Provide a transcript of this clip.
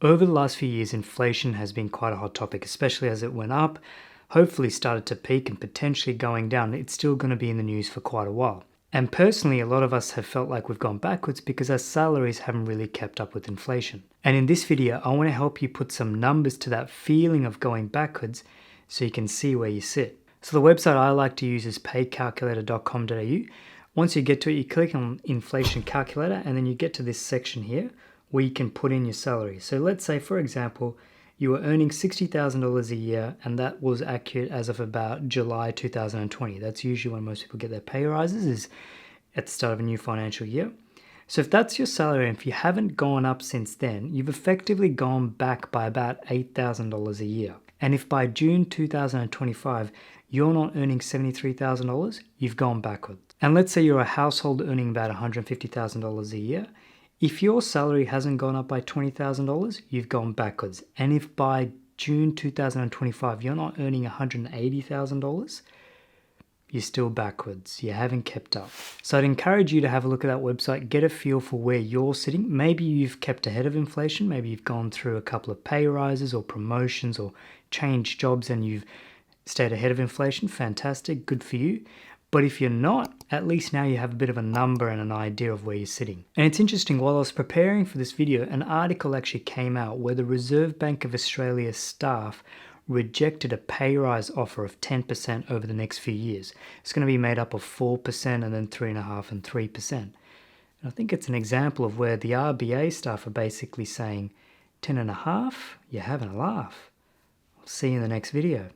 Over the last few years, inflation has been quite a hot topic, especially as it went up, hopefully started to peak and potentially going down. It's still going to be in the news for quite a while. And personally, a lot of us have felt like we've gone backwards because our salaries haven't really kept up with inflation. And in this video, I want to help you put some numbers to that feeling of going backwards so you can see where you sit. So the website I like to use is paycalculator.com.au. Once you get to it, you click on inflation calculator and then you get to this section here where you can put in your salary. So let's say, for example, you were earning $60,000 a year and that was accurate as of about July 2020. That's usually when most people get their pay rises, is at the start of a new financial year. So if that's your salary and if you haven't gone up since then, you've effectively gone back by about $8,000 a year. And if by June 2025, you're not earning $73,000, you've gone backwards. And let's say you're a household earning about $150,000 a year. If your salary hasn't gone up by $20,000, you've gone backwards. And if by June 2025, you're not earning $180,000, you're still backwards. You haven't kept up. So I'd encourage you to have a look at that website, get a feel for where you're sitting. Maybe you've kept ahead of inflation. Maybe you've gone through a couple of pay rises or promotions or changed jobs and you've stayed ahead of inflation. Fantastic, good for you. But if you're not, at least now you have a bit of a number and an idea of where you're sitting. And it's interesting, while I was preparing for this video, an article actually came out where the Reserve Bank of Australia staff rejected a pay rise offer of 10% over the next few years. It's going to be made up of 4% and then 3.5% and 3%. And I think it's an example of where the RBA staff are basically saying, 10.5%, you're having a laugh. I'll see you in the next video.